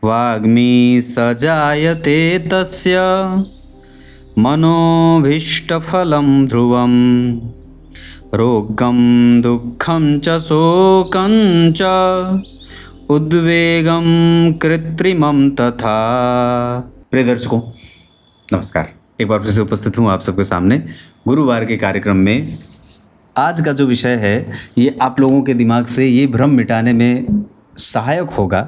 वाग्मी सजायते तस्य मनोभीष्टफलं ध्रुवं रोगं दुःखं च शोकं च उद्वेगं कृत्रिमं तथा। प्रिय दर्शकों नमस्कार, एक बार फिर से उपस्थित हूँ आप सबके सामने गुरुवार के कार्यक्रम में। आज का जो विषय है ये आप लोगों के दिमाग से ये भ्रम मिटाने में सहायक होगा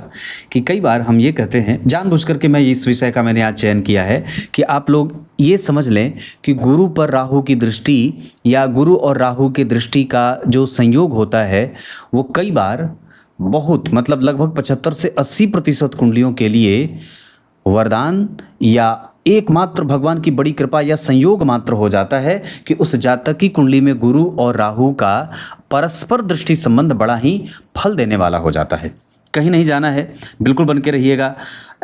कि कई बार हम ये कहते हैं, जानबूझ करके मैं इस विषय का मैंने आज चयन किया है कि आप लोग ये समझ लें कि गुरु पर राहु की दृष्टि या गुरु और राहु की दृष्टि का जो संयोग होता है वो कई बार बहुत मतलब लगभग 75 से 80% कुंडलियों के लिए वरदान या एकमात्र भगवान की बड़ी कृपा या संयोग मात्र हो जाता है कि उस जातक की कुंडली में गुरु और राहु का परस्पर दृष्टि संबंध बड़ा ही फल देने वाला हो जाता है। कहीं नहीं जाना है, बिल्कुल बन के रहिएगा।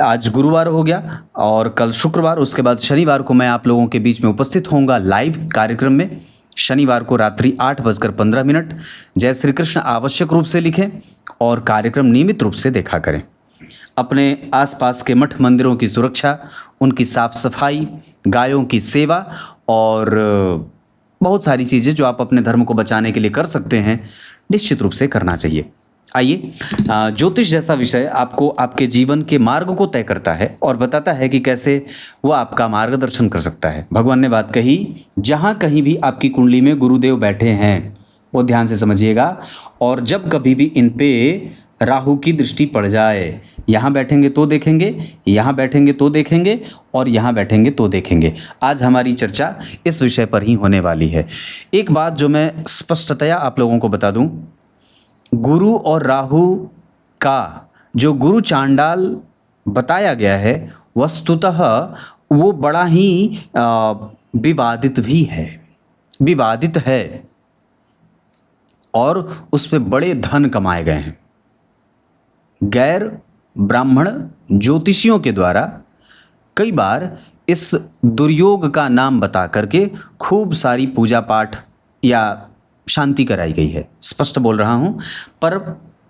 आज गुरुवार हो गया और कल शुक्रवार, उसके बाद शनिवार को मैं आप लोगों के बीच में उपस्थित होऊंगा लाइव कार्यक्रम में। शनिवार को रात्रि 8:15। जय श्री कृष्ण आवश्यक रूप से लिखें और कार्यक्रम नियमित रूप से देखा करें। अपने आसपास के मठ मंदिरों की सुरक्षा, उनकी साफ सफाई, गायों की सेवा और बहुत सारी चीज़ें जो आप अपने धर्म को बचाने के लिए कर सकते हैं, निश्चित रूप से करना चाहिए। आइए, ज्योतिष जैसा विषय आपको आपके जीवन के मार्ग को तय करता है और बताता है कि कैसे वो आपका मार्गदर्शन कर सकता है। भगवान ने बात कही, जहाँ कहीं भी आपकी कुंडली में गुरुदेव बैठे हैं वो ध्यान से समझिएगा, और जब कभी भी इन पे राहु की दृष्टि पड़ जाए, यहाँ बैठेंगे तो देखेंगे, यहाँ बैठेंगे तो देखेंगे और यहाँ बैठेंगे तो देखेंगे। आज हमारी चर्चा इस विषय पर ही होने वाली है। एक बात जो मैं स्पष्टतया आप लोगों को बता दूं, गुरु और राहु का जो गुरु चांडाल बताया गया है वस्तुतः वो बड़ा ही विवादित भी है, विवादित है और उस पर बड़े धन कमाए गए हैं। गैर ब्राह्मण ज्योतिषियों के द्वारा कई बार इस दुर्योग का नाम बता करके खूब सारी पूजा पाठ या शांति कराई गई है। स्पष्ट बोल रहा हूँ, पर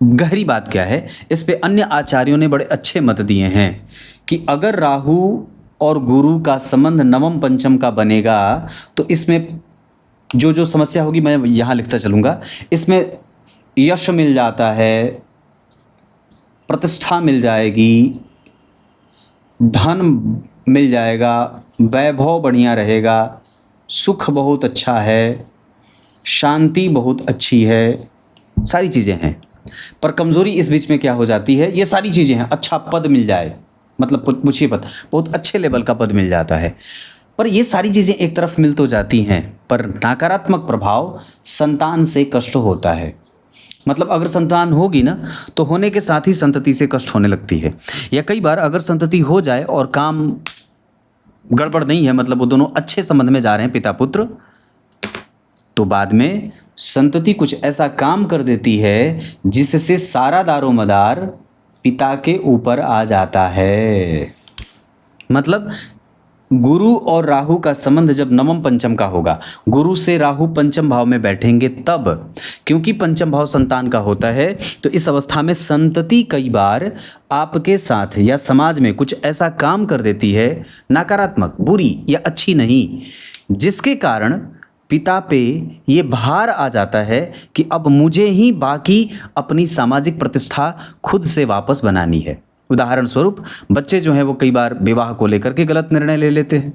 गहरी बात क्या है, इस पे अन्य आचार्यों ने बड़े अच्छे मत दिए हैं कि अगर राहु और गुरु का संबंध नवम पंचम का बनेगा तो इसमें जो जो समस्या होगी मैं यहाँ लिखता चलूँगा। इसमें यश मिल जाता है, प्रतिष्ठा मिल जाएगी, धन मिल जाएगा, वैभव बढ़िया रहेगा, सुख बहुत अच्छा है, शांति बहुत अच्छी है, सारी चीज़ें हैं। पर कमज़ोरी इस बीच में क्या हो जाती है, ये सारी चीज़ें हैं, अच्छा पद मिल जाए, मतलब मुझे पद, बहुत अच्छे लेवल का पद मिल जाता है, पर ये सारी चीज़ें एक तरफ मिल तो जाती हैं, पर नकारात्मक प्रभाव संतान से कष्ट होता है। मतलब अगर संतान होगी ना तो होने के साथ ही संतति से कष्ट होने लगती है, या कई बार अगर संतति हो जाए और काम गड़बड़ नहीं है, मतलब वो दोनों अच्छे संबंध में जा रहे हैं पिता पुत्र, तो बाद में संतति कुछ ऐसा काम कर देती है जिससे सारा दारोमदार पिता के ऊपर आ जाता है। मतलब गुरु और राहु का संबंध जब नवम पंचम का होगा, गुरु से राहु पंचम भाव में बैठेंगे तब, क्योंकि पंचम भाव संतान का होता है, तो इस अवस्था में संतति कई बार आपके साथ या समाज में कुछ ऐसा काम कर देती है, नकारात्मक, बुरी या अच्छी नहीं, जिसके कारण पिता पे ये भार आ जाता है कि अब मुझे ही बाकी अपनी सामाजिक प्रतिष्ठा खुद से वापस बनानी है। उदाहरण स्वरूप बच्चे जो हैं वो कई बार विवाह को लेकर के गलत निर्णय ले लेते हैं,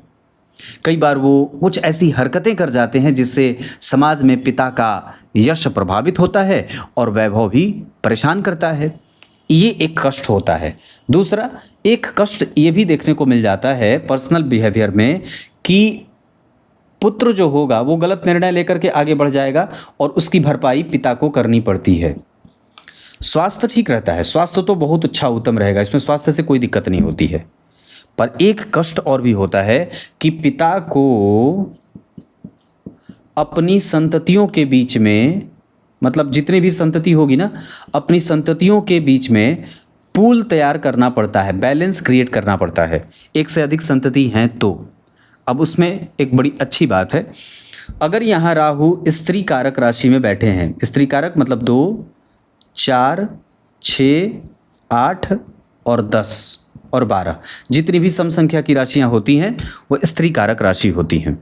कई बार वो कुछ ऐसी हरकतें कर जाते हैं जिससे समाज में पिता का यश प्रभावित होता है और वैभव भी परेशान करता है। ये एक कष्ट होता है। दूसरा एक कष्ट ये भी देखने को मिल जाता है पर्सनल बिहेवियर में कि पुत्र जो होगा वो गलत निर्णय लेकर के आगे बढ़ जाएगा और उसकी भरपाई पिता को करनी पड़ती है। स्वास्थ्य ठीक रहता है, स्वास्थ्य तो बहुत अच्छा उत्तम रहेगा, इसमें स्वास्थ्य से कोई दिक्कत नहीं होती है, पर एक कष्ट और भी होता है कि पिता को अपनी संततियों के बीच में, मतलब जितनी भी संतति होगी ना, अपनी संततियों के बीच में पूल तैयार करना पड़ता है, बैलेंस क्रिएट करना पड़ता है। एक से अधिक संतति हैं तो अब उसमें एक बड़ी अच्छी बात है, अगर यहाँ राहु स्त्री कारक राशि में बैठे हैं, स्त्री कारक मतलब 2, 4, 6, 8 और 10 और 12, जितनी भी सम संख्या की राशियां होती हैं वो स्त्री कारक राशि होती हैं।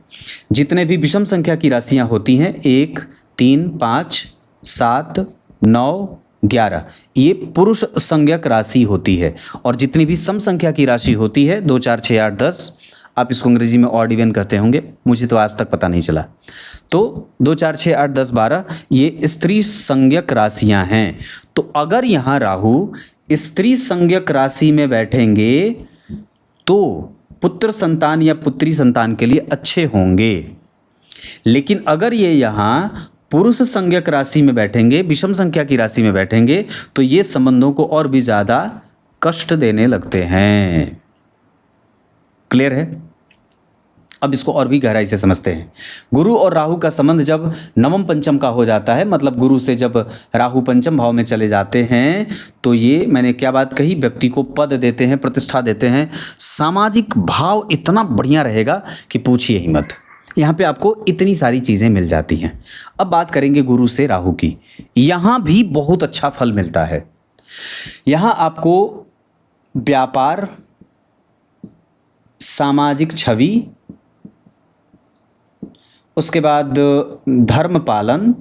जितने भी विषम संख्या की राशियां होती हैं 1, 3, 5, 7, 9, 11, ये पुरुष संज्ञक राशि होती है। और जितनी भी सम संख्या की राशि होती है 2, 4, 6, 8, 10, आप इसको अंग्रेजी में ऑड इवन कहते होंगे, मुझे तो आज तक पता नहीं चला। तो 2, 4, 6, 8, 10, 12 ये स्त्री संज्ञक राशियां हैं। तो अगर यहाँ राहु स्त्री संज्ञक राशि में बैठेंगे तो पुत्र संतान या पुत्री संतान के लिए अच्छे होंगे। लेकिन अगर ये यहाँ पुरुष संज्ञक राशि में बैठेंगे, विषम संख्या की राशि में बैठेंगे, तो ये संबंधों को और भी ज़्यादा कष्ट देने लगते हैं। क्लियर है? अब इसको और भी गहराई से समझते हैं। गुरु और राहु का संबंध जब नवम पंचम का हो जाता है, मतलब गुरु से जब राहु पंचम भाव में चले जाते हैं, तो ये मैंने क्या बात कही, व्यक्ति को पद देते हैं, प्रतिष्ठा देते हैं, सामाजिक भाव इतना बढ़िया रहेगा कि पूछिए ही मत। यहाँ पे आपको इतनी सारी चीज़ें मिल जाती हैं। अब बात करेंगे गुरु से राहु की। यहाँ भी बहुत अच्छा फल मिलता है। यहाँ आपको व्यापार, सामाजिक छवि, उसके बाद धर्म पालन,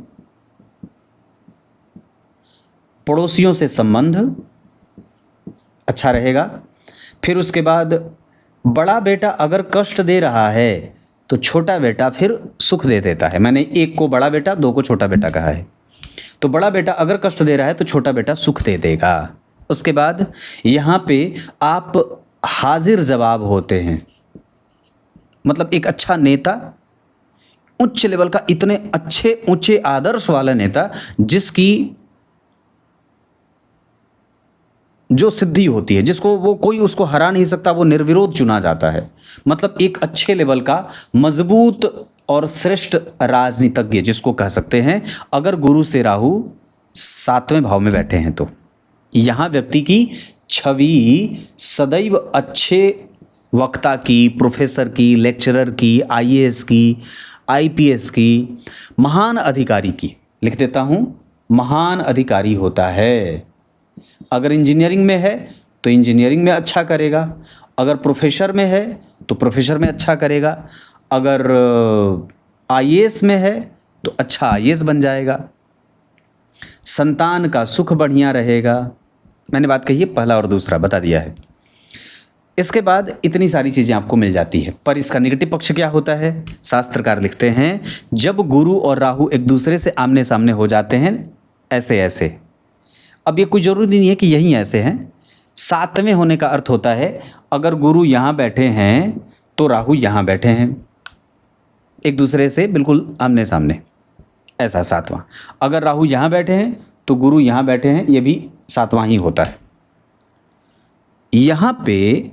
पड़ोसियों से संबंध अच्छा रहेगा। फिर उसके बाद बड़ा बेटा अगर कष्ट दे रहा है तो छोटा बेटा फिर सुख दे देता है। मैंने 1 को बड़ा बेटा, 2 को छोटा बेटा कहा है। तो बड़ा बेटा अगर कष्ट दे रहा है तो छोटा बेटा सुख दे देगा। उसके बाद यहाँ पे आप हाजिर जवाब होते हैं, मतलब एक अच्छा नेता, उच्च लेवल का, इतने अच्छे ऊंचे आदर्श वाला नेता जिसकी जो सिद्धि होती है, जिसको वो कोई उसको हरा नहीं सकता, वो निर्विरोध चुना जाता है। मतलब एक अच्छे लेवल का मजबूत और श्रेष्ठ राजनीतिज्ञ जिसको कह सकते हैं, अगर गुरु से राहु 7वें भाव में बैठे हैं तो यहाँ व्यक्ति की छवि सदैव अच्छे वक्ता की, प्रोफेसर की, लेक्चरर की, आईएएस की, आईपीएस की, महान अधिकारी की, लिख देता हूँ, महान अधिकारी होता है। अगर इंजीनियरिंग में है तो इंजीनियरिंग में अच्छा करेगा, अगर प्रोफेसर में है तो प्रोफेसर में अच्छा करेगा, अगर आईएएस में है तो अच्छा आईएएस बन जाएगा, संतान का सुख बढ़िया रहेगा। मैंने बात कही है, पहला और दूसरा बता दिया है। इसके बाद इतनी सारी चीज़ें आपको मिल जाती है। पर इसका नेगेटिव पक्ष क्या होता है? शास्त्रकार लिखते हैं, जब गुरु और राहु एक दूसरे से आमने सामने हो जाते हैं ऐसे ऐसे, अब ये कोई ज़रूरी नहीं है कि यही ऐसे हैं, 7वें होने का अर्थ होता है अगर गुरु यहाँ बैठे हैं तो राहु यहाँ बैठे हैं, एक दूसरे से बिल्कुल आमने सामने, ऐसा 7वां। अगर राहु यहाँ बैठे हैं तो गुरु यहाँ बैठे हैं, ये भी 7वां ही होता है। यहाँ पे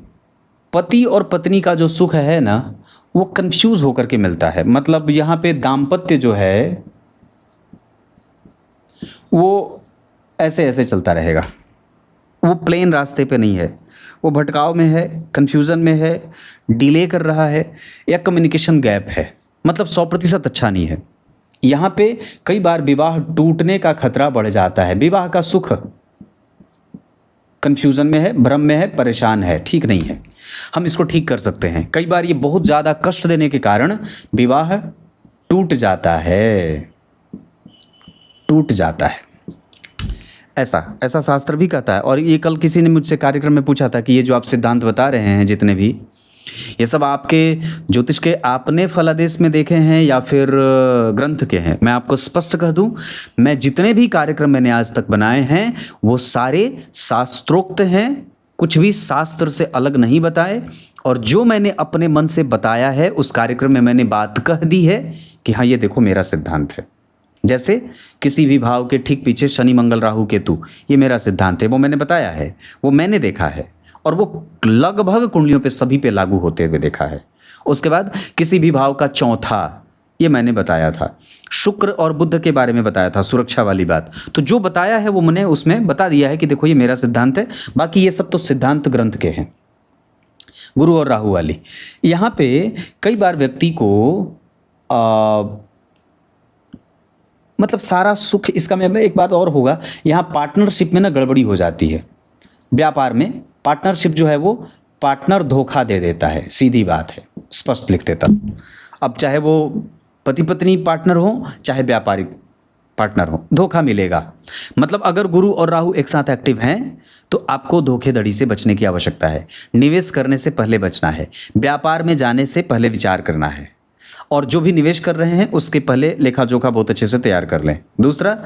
पति और पत्नी का जो सुख है ना, वो कंफ्यूज होकर के मिलता है। मतलब यहाँ पे दाम्पत्य जो है वो ऐसे ऐसे चलता रहेगा, वो प्लेन रास्ते पे नहीं है, वो भटकाव में है, कंफ्यूजन में है, डिले कर रहा है, या कम्युनिकेशन गैप है, मतलब 100% अच्छा नहीं है। यहाँ पे कई बार विवाह टूटने का खतरा बढ़ जाता है। विवाह का सुख कंफ्यूजन में है, भ्रम में है, परेशान है, ठीक नहीं है। हम इसको ठीक कर सकते हैं। कई बार ये बहुत ज़्यादा कष्ट देने के कारण विवाह टूट जाता है, टूट जाता है, ऐसा ऐसा शास्त्र भी कहता है। और ये कल किसी ने मुझसे कार्यक्रम में पूछा था कि ये जो आप सिद्धांत बता रहे हैं जितने भी, ये सब आपके ज्योतिष के आपने फलादेश में देखे हैं या फिर ग्रंथ के हैं? मैं आपको स्पष्ट कह दूं, मैं जितने भी कार्यक्रम मैंने आज तक बनाए हैं वो सारे शास्त्रोक्त हैं, कुछ भी शास्त्र से अलग नहीं बताए। और जो मैंने अपने मन से बताया है उस कार्यक्रम में मैंने बात कह दी है कि हाँ ये देखो मेरा सिद्धांत है। जैसे किसी भी भाव के ठीक पीछे शनि मंगल राहु केतु, ये मेरा सिद्धांत है, वो मैंने बताया है, वो मैंने देखा है और वो लगभग कुंडलियों पे सभी पे लागू होते हुए देखा है। उसके बाद किसी भी भाव का चौथा, ये मैंने बताया था। शुक्र और बुध के बारे में बताया था, सुरक्षा वाली बात। तो जो बताया है वो मैंने उसमें बता दिया है कि देखो ये मेरा सिद्धांत है। बाकी ये सब तो सिद्धांत ग्रंथ के हैं, गुरु और राहु वाली। यहाँ पे कई बार व्यक्ति को मतलब सारा सुख, इसका मैं एक बात और होगा, यहाँ पार्टनरशिप में ना गड़बड़ी हो जाती है। व्यापार में पार्टनरशिप जो है वो पार्टनर धोखा दे देता है, सीधी बात है, स्पष्ट लिख देता हूँ। अब चाहे वो पति पत्नी पार्टनर हो, चाहे व्यापारिक पार्टनर हो, धोखा मिलेगा। मतलब अगर गुरु और राहु एक साथ एक्टिव हैं तो आपको धोखेधड़ी से बचने की आवश्यकता है। निवेश करने से पहले बचना है, व्यापार में जाने से पहले विचार करना है, और जो भी निवेश कर रहे हैं उसके पहले लेखा जोखा बहुत अच्छे से तैयार कर लें। दूसरा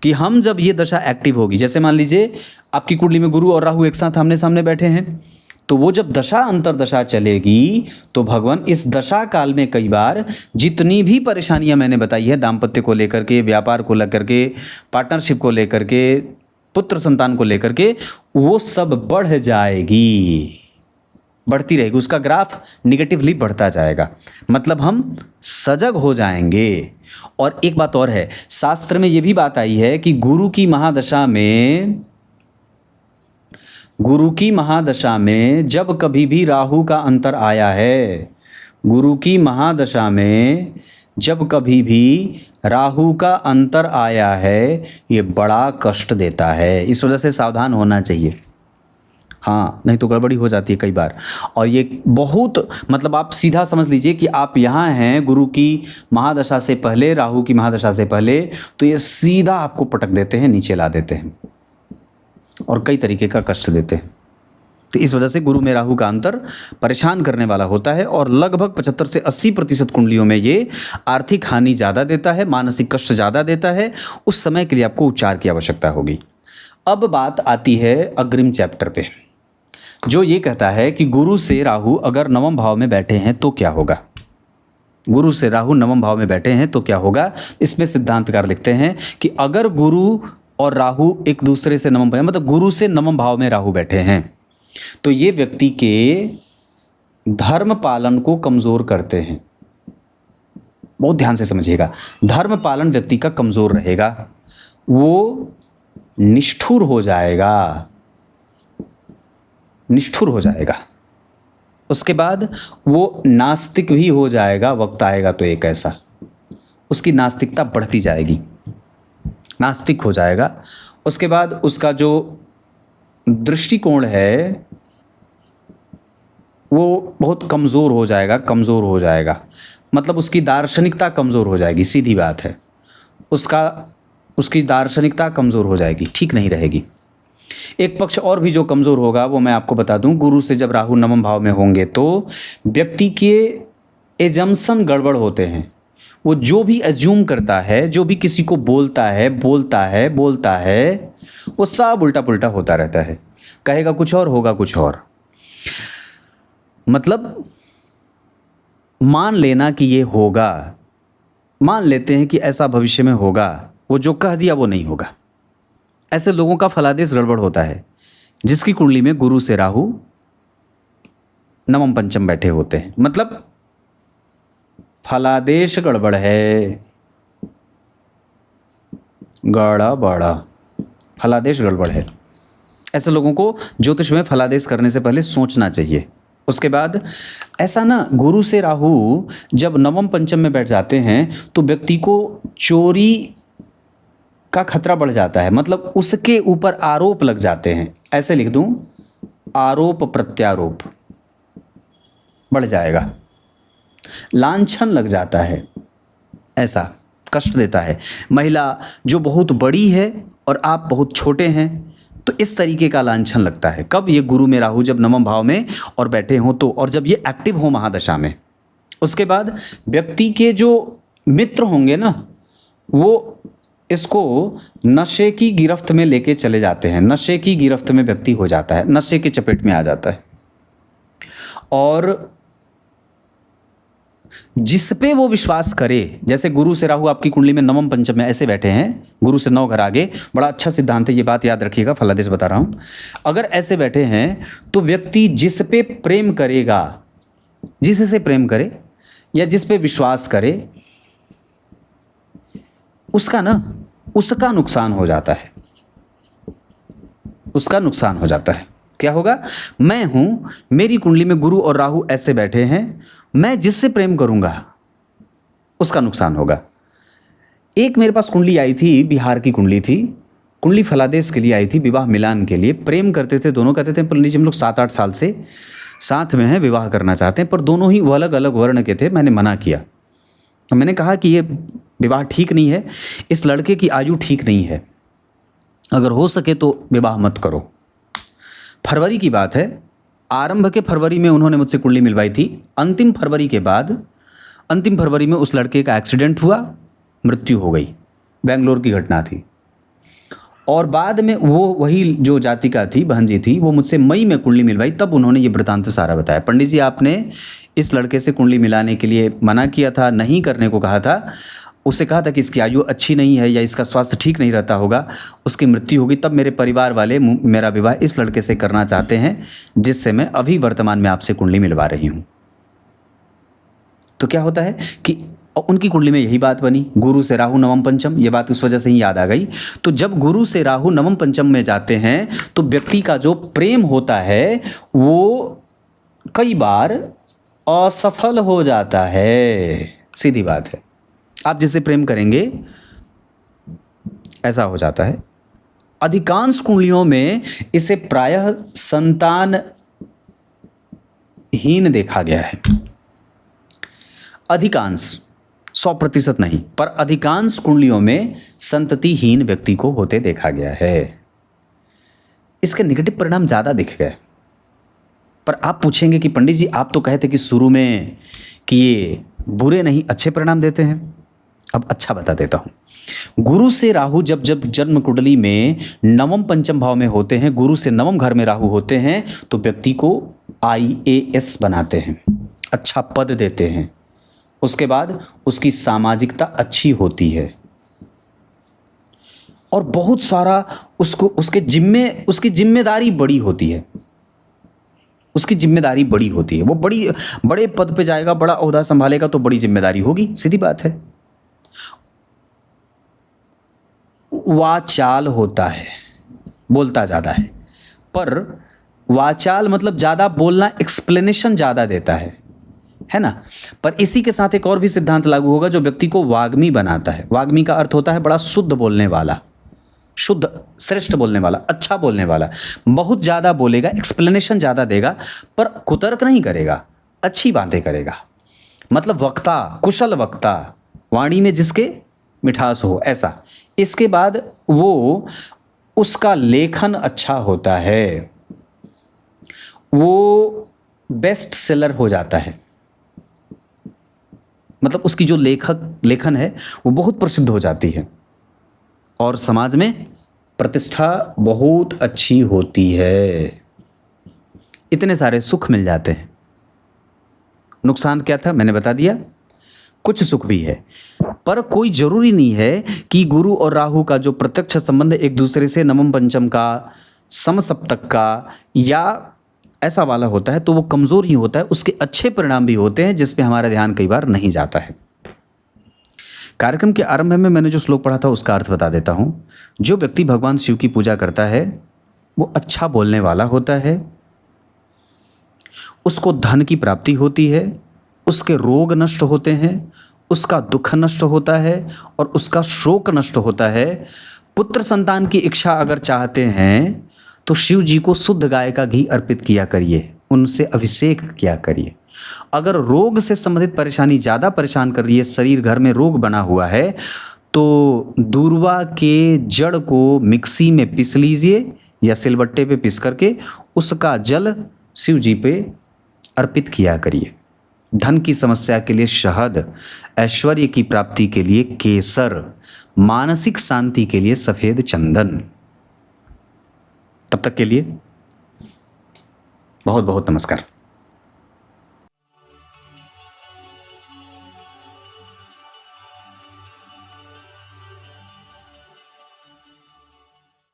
कि हम जब ये दशा एक्टिव होगी, जैसे मान लीजिए आपकी कुंडली में गुरु और राहु एक साथ आमने सामने बैठे हैं, तो वो जब दशा अंतरदशा चलेगी तो भगवान इस दशा काल में कई बार जितनी भी परेशानियां मैंने बताई है, दाम्पत्य को लेकर के, व्यापार को लेकर के, पार्टनरशिप को लेकर के, पुत्र संतान को लेकर के, वो सब बढ़ जाएगी, बढ़ती रहेगी, उसका ग्राफ निगेटिवली बढ़ता जाएगा। मतलब हम सजग हो जाएंगे। और एक बात और है, शास्त्र में ये भी बात आई है कि गुरु की महादशा में जब कभी भी राहु का अंतर आया है, गुरु की महादशा में जब कभी भी राहु का अंतर आया है, ये बड़ा कष्ट देता है। इस वजह से सावधान होना चाहिए, हाँ, नहीं तो गड़बड़ी हो जाती है कई बार। और ये बहुत, मतलब आप सीधा समझ लीजिए कि आप यहाँ हैं गुरु की महादशा से पहले, राहु की महादशा से पहले, तो ये सीधा आपको पटक देते हैं, नीचे ला देते हैं और कई तरीके का कष्ट देते हैं। तो इस वजह से गुरु में राहु का अंतर परेशान करने वाला होता है, और लगभग 75 से 80% कुंडलियों में ये आर्थिक हानि ज़्यादा देता है, मानसिक कष्ट ज़्यादा देता है। उस समय के लिए आपको उपचार की आवश्यकता होगी। अब बात आती है अग्रिम चैप्टर पे, जो ये कहता है कि गुरु से राहु अगर नवम भाव में बैठे हैं तो क्या होगा। गुरु से राहु नवम भाव में बैठे हैं तो क्या होगा। इसमें सिद्धांतकार लिखते हैं कि अगर गुरु और राहु एक दूसरे से नवम भाव, मतलब गुरु से नवम भाव में राहु बैठे हैं, तो ये व्यक्ति के धर्म पालन को कमजोर करते हैं। बहुत ध्यान से समझिएगा, धर्म पालन व्यक्ति का कमजोर रहेगा, वो निष्ठुर हो जाएगा, निष्ठुर हो जाएगा। उसके बाद वो नास्तिक भी हो जाएगा। वक्त आएगा तो एक ऐसा, उसकी नास्तिकता बढ़ती जाएगी, नास्तिक हो जाएगा। उसके बाद उसका जो दृष्टिकोण है वो बहुत कमज़ोर हो जाएगा, कमज़ोर हो जाएगा, मतलब उसकी दार्शनिकता कमज़ोर हो जाएगी, सीधी बात है। उसकी दार्शनिकता कमज़ोर हो जाएगी, ठीक नहीं रहेगी। एक पक्ष और भी जो कमज़ोर होगा वो मैं आपको बता दूं, गुरु से जब राहु नवम भाव में होंगे तो व्यक्ति के एजम्पशन गड़बड़ होते हैं। वो जो भी एज्यूम करता है, जो भी किसी को बोलता है, वो सब उल्टा पुल्टा होता रहता है। कहेगा कुछ और, होगा कुछ और। मतलब मान लेना कि ये होगा, मान लेते हैं कि ऐसा भविष्य में होगा, वो जो कह दिया वो नहीं होगा। ऐसे लोगों का फलादेश गड़बड़ होता है, जिसकी कुंडली में गुरु से राहु नवम पंचम बैठे होते हैं। मतलब फलादेश गड़बड़ है, गड़बड़, फलादेश गड़बड़ है। ऐसे लोगों को ज्योतिष में फलादेश करने से पहले सोचना चाहिए। उसके बाद ऐसा ना, गुरु से राहु जब नवम पंचम में बैठ जाते हैं तो व्यक्ति को चोरी का खतरा बढ़ जाता है, मतलब उसके ऊपर आरोप लग जाते हैं। ऐसे लिख दूं, आरोप प्रत्यारोप बढ़ जाएगा, लांछन लग जाता है, ऐसा कष्ट देता है। महिला जो बहुत बड़ी है और आप बहुत छोटे हैं, तो इस तरीके का लांछन लगता है। कब? ये गुरु में राहु जब नवम भाव में और बैठे हों तो, और जब ये एक्टिव हो महादशा में। उसके बाद व्यक्ति के जो मित्र होंगे ना, वो इसको नशे की गिरफ्त में लेके चले जाते हैं। नशे की गिरफ्त में व्यक्ति हो जाता है, नशे की चपेट में आ जाता है, और जिस पे वो विश्वास करे, जैसे गुरु से राहु आपकी कुंडली में नवम पंचम में ऐसे बैठे हैं, गुरु से 9 घर आगे, बड़ा अच्छा सिद्धांत है, ये बात याद रखिएगा, फलादेश बता रहा हूं। अगर ऐसे बैठे हैं तो व्यक्ति जिस पे प्रेम करेगा, जिससे प्रेम करे या जिस पे विश्वास करे, उसका नुकसान हो जाता है, उसका नुकसान हो जाता है। क्या होगा? मैं हूं, मेरी कुंडली में गुरु और राहु ऐसे बैठे हैं, मैं जिससे प्रेम करूंगा उसका नुकसान होगा। एक मेरे पास कुंडली आई थी, बिहार की कुंडली थी, कुंडली फलादेश के लिए आई थी, विवाह मिलान के लिए। प्रेम करते थे दोनों, कहते थे पंडित जी हम लोग 7-8 साल से साथ में हैं, विवाह करना चाहते हैं, पर दोनों ही वो अलग अलग वर्ण के थे। मैंने मना किया, मैंने कहा कि ये विवाह ठीक नहीं है, इस लड़के की आयु ठीक नहीं है, अगर हो सके तो विवाह मत करो। फरवरी की बात है, आरंभ के फरवरी में उन्होंने मुझसे कुंडली मिलवाई थी। अंतिम फरवरी में उस लड़के का एक्सीडेंट हुआ, मृत्यु हो गई। बेंगलोर की घटना थी। और बाद में वो वही जो जातिका थी, बहन जी थी, वो मुझसे मई में कुंडली मिलवाई। तब उन्होंने ये वृतांत सारा बताया, पंडित जी आपने इस लड़के से कुंडली मिलाने के लिए मना किया था, नहीं करने को कहा था, उससे कहा था कि इसकी आयु अच्छी नहीं है या इसका स्वास्थ्य ठीक नहीं रहता होगा, उसकी मृत्यु होगी। तब मेरे परिवार वाले मेरा विवाह इस लड़के से करना चाहते हैं, जिससे मैं अभी वर्तमान में आपसे कुंडली मिलवा रही हूँ। तो क्या होता है कि उनकी कुंडली में यही बात बनी, गुरु से राहु नवम पंचम, ये बात उस वजह से ही याद आ गई। तो जब गुरु से राहु नवम पंचम में जाते हैं तो व्यक्ति का जो प्रेम होता है वो कई बार असफल हो जाता है। सीधी बात है, आप जिससे प्रेम करेंगे ऐसा हो जाता है। अधिकांश कुंडलियों में इसे प्रायः संतानहीन देखा गया है। अधिकांश, 100% नहीं, पर अधिकांश कुंडलियों में संततिहीन व्यक्ति को होते देखा गया है। इसके नेगेटिव परिणाम ज़्यादा दिख गए। पर आप पूछेंगे कि पंडित जी आप तो कहते कि शुरू में कि ये बुरे नहीं अच्छे परिणाम देते हैं। अब अच्छा बता देता हूँ। गुरु से राहु जब जन्म कुंडली में नवम पंचम भाव में होते हैं, गुरु से नवम घर में राहु होते हैं, तो व्यक्ति को IAS बनाते हैं, अच्छा पद देते हैं। उसके बाद उसकी सामाजिकता अच्छी होती है और बहुत सारा उसकी जिम्मेदारी बड़ी होती है। उसकी जिम्मेदारी बड़ी होती है, वो बड़े पद पे जाएगा, बड़ा ओहदा संभालेगा तो बड़ी जिम्मेदारी होगी, सीधी बात है। वाचाल होता है, बोलता ज़्यादा है, पर वाचाल मतलब ज़्यादा बोलना, एक्सप्लेनेशन ज़्यादा देता है ना। पर इसी के साथ एक और भी सिद्धांत लागू होगा जो व्यक्ति को वाग्मी बनाता है। वाग्मी का अर्थ होता है बड़ा शुद्ध बोलने वाला, शुद्ध श्रेष्ठ बोलने वाला, अच्छा बोलने वाला। बहुत ज़्यादा बोलेगा, एक्सप्लेनेशन ज़्यादा देगा, पर कुतर्क नहीं करेगा, अच्छी बातें करेगा। मतलब वक्ता, कुशल वक्ता, वाणी में जिसके मिठास हो, ऐसा। इसके बाद वो उसका लेखन अच्छा होता है, वो बेस्ट सेलर हो जाता है। मतलब उसकी जो लेखन है वो बहुत प्रसिद्ध हो जाती है और समाज में प्रतिष्ठा बहुत अच्छी होती है। इतने सारे सुख मिल जाते हैं। नुकसान क्या था मैंने बता दिया, कुछ सुख भी है, पर कोई जरूरी नहीं है कि गुरु और राहु का जो प्रत्यक्ष संबंध एक दूसरे से नवम पंचम का, समसप्तक का या ऐसा वाला होता है तो वो कमज़ोर ही होता है। उसके अच्छे परिणाम भी होते हैं जिस पे हमारा ध्यान कई बार नहीं जाता है। कार्यक्रम के आरंभ में मैंने जो श्लोक पढ़ा था उसका अर्थ बता देता हूँ। जो व्यक्ति भगवान शिव की पूजा करता है वो अच्छा बोलने वाला होता है, उसको धन की प्राप्ति होती है, उसके रोग नष्ट होते हैं, उसका दुख नष्ट होता है और उसका शोक नष्ट होता है। पुत्र संतान की इच्छा अगर चाहते हैं तो शिव जी को शुद्ध गाय का घी अर्पित किया करिए, उनसे अभिषेक किया करिए। अगर रोग से संबंधित परेशानी ज़्यादा परेशान कर रही है, शरीर घर में रोग बना हुआ है, तो दूर्वा के जड़ को मिक्सी में पीस लीजिए या सिलबट्टे पे पीस करके उसका जल शिव जी पे अर्पित किया करिए। धन की समस्या के लिए शहद, ऐश्वर्य की प्राप्ति के लिए केसर, मानसिक शांति के लिए सफ़ेद चंदन। तब तक के लिए बहुत बहुत नमस्कार।